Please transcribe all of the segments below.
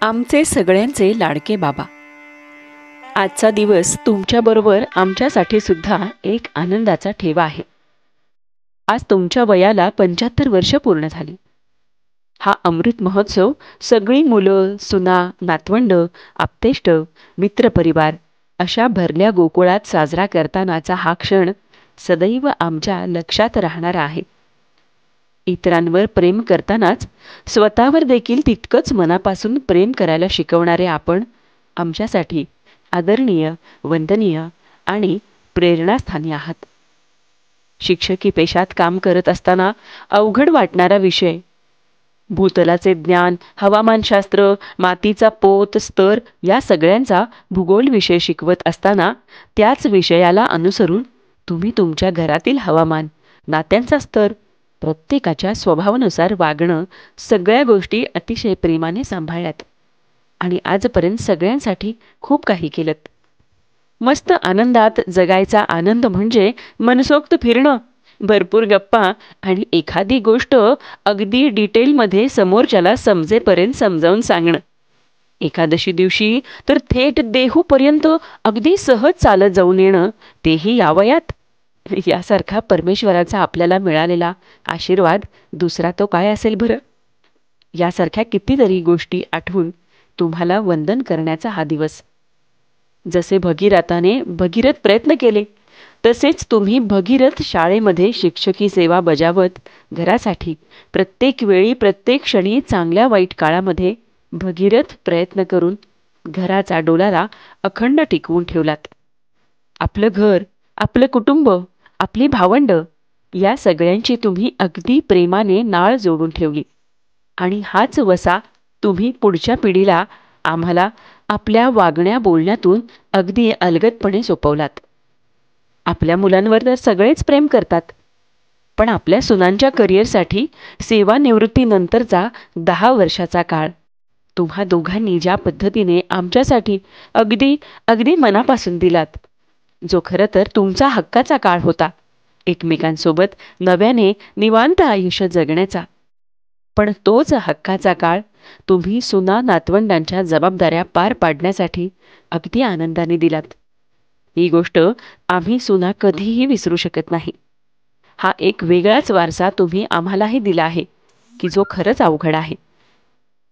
आमचे सगळ्यांचे लाडके बाबा, आजचा दिवस तुमच्याबरोबर आमच्यासाठी सुद्धा एक आनंदाचा ठेवा आहे. आज तुमच्या वयाला 75 वर्ष पूर्ण झाली. हा अमृत महोत्सव सगळी मुलं, सुना, नातवंड, आप्तेष्ट, मित्रपरिवार अशा भरल्या गोकुळात साजरा करतानाचा हा क्षण सदैव आमच्या लक्षात राहणारा आहे. इतरांवर प्रेम करतानाच स्वतःवर देखील तितकंच मनापासून प्रेम करायला शिकवणारे आपण आमच्यासाठी आदरणीय, वंदनीय आणि प्रेरणास्थानी आहात. शिक्षकी पेशात काम करत असताना अवघड वाटणारा विषय, भूतलाचे ज्ञान, हवामानशास्त्र, मातीचा पोत, स्तर या सगळ्यांचा भूगोल विषय शिकवत असताना त्याच विषयाला अनुसरून तुम्ही तुमच्या घरातील हवामान, नात्यांचा स्तर, प्रत्येकाच्या स्वभावानुसार वागणं, सगळ्या गोष्टी अतिशय प्रेमाने सांभाळल्यात आणि आजपर्यंत सगळ्यांसाठी खूप काही केलंत. मस्त आनंदात जगायचा आनंद म्हणजे मनसोक्त फिरणं, भरपूर गप्पा आणि एखादी गोष्ट अगदी डिटेलमध्ये समोरच्याला समजेपर्यंत समजावून सांगणं. एकादशी दिवशी तर थेट देहूपर्यंत अगदी सहज चालत जाऊन येणं, तेही या वयात. यासारखा परमेश्वराचा आपल्याला मिळालेला आशीर्वाद दुसरा तो काय असेल बरं. यासारख्या कितीतरी गोष्टी आठवून तुम्हाला वंदन करण्याचा हा दिवस. जसे भगीरथाने भगीरथ प्रयत्न केले तसेच तुम्ही भगीरथ शाळेमध्ये शिक्षकी सेवा बजावत घरासाठी प्रत्येक वेळी प्रत्येक क्षणी चांगल्या वाईट काळामध्ये भगीरथ प्रयत्न करून घराचा डोलारा अखंड टिकवून ठेवलात. आपलं घर, आपलं कुटुंब, आपली भावंड या सगळ्यांची तुम्ही अगदी प्रेमाने नाळ जोडून ठेवली आणि हाच वसा तुम्ही पुढच्या पिढीला, आम्हाला आपल्या वागण्या बोलण्यातून अगदी अलगदपणे सोपवलात. आपल्या मुलांवर तर सगळेच प्रेम करतात, पण आपल्या सुनांच्या करिअरसाठी सेवानिवृत्तीनंतरचा 10 वर्षाचा काळ तुम्हा दोघांनी ज्या पद्धतीने आमच्यासाठी अगदी अगदी मनापासून दिलात, जो खरं तर तुमचा हक्काचा काळ होता, एकमेकांसोबत नव्याने निवांत आयुष्य जगण्याचा. पण तोच हक्काचा काळ तुम्ही सुना नातवंडांच्या जबाबदाऱ्या पार पाडण्यासाठी अगदी आनंदाने दिलात. ही गोष्ट आम्ही सुना कधीही विसरू शकत नाही. हा एक वेगळाच वारसा तुम्ही आम्हालाही दिला आहे की जो खरंच अवघड आहे.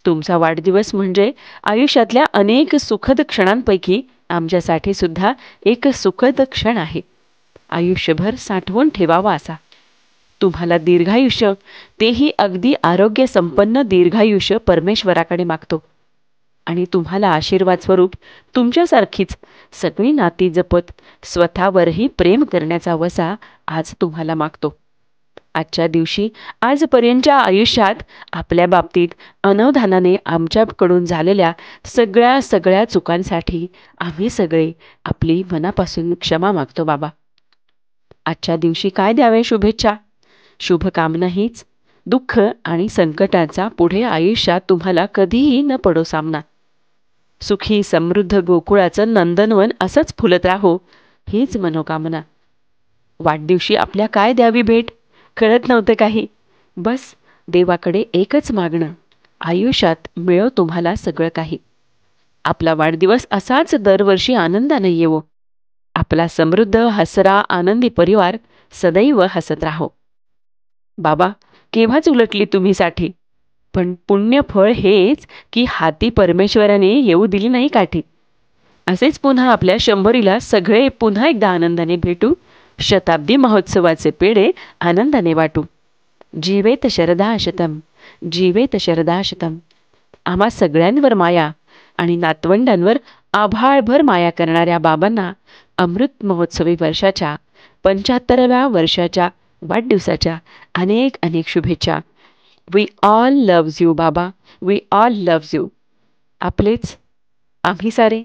तुमचा वाढदिवस म्हणजे आयुष्यातल्या अनेक सुखद क्षणांपैकी आमच्यासाठी सुद्धा एक सुखद क्षण आहे, आयुष्यभर साठवून ठेवावा असा. तुम्हाला दीर्घायुष्य, तेही अगदी आरोग्य संपन्न दीर्घायुष्य परमेश्वराकडे मागतो आणि तुम्हाला आशीर्वाद स्वरूप तुमच्यासारखीच सगळी नाती जपत स्वतःवरही प्रेम करण्याचा वसा आज तुम्हाला मागतो. आजच्या दिवशी आजपर्यंतच्या आयुष्यात आपल्या बाबतीत अनवधानाने आमच्याकडून झालेल्या सगळ्या चुकांसाठी आम्ही सगळे आपली मनापासून क्षमा मागतो बाबा. आजच्या दिवशी काय द्यावे शुभेच्छा? शुभकामना हीच, दुःख आणि संकटाचा पुढे आयुष्यात तुम्हाला कधीही न पडो सामना. सुखी समृद्ध गोकुळाचं नंदनवन असंच फुलत राहो, हीच मनोकामना. वाढदिवशी आपल्या काय द्यावी भेट कळत नव्हतं काही. बस देवाकडे एकच मागणं, आयुष्यात मिळो तुम्हाला सगळं काही. आपला वाढदिवस असाच दरवर्षी आनंदाने येवो. आपला समृद्ध हसरा आनंदी परिवार सदैव हसत राहो. बाबा, केव्हाच उलटली तुम्ही साठी, पण पुण्यफळ हेच की हाती परमेश्वराने येऊ दिली नाही काठी. असेच पुन्हा आपल्या 100रीला सगळे पुन्हा एकदा आनंदाने भेटू, शताब्दी महोत्सवाचे पेढे आनंदाने वाटू. जीवेत शरदा शतम, जीवेत शरदा शतम. आम्हा सगळ्यांवर माया आणि नातवंडांवर आभाळभर माया करणाऱ्या बाबांना अमृत महोत्सवी वर्षाच्या 75व्या वर्षाच्या वाढदिवसाच्या अनेक अनेक शुभेच्छा. वी ऑल लव्ज यू बाबा, वी ऑल लव्ज यू. आपलेच, आम्ही सारे.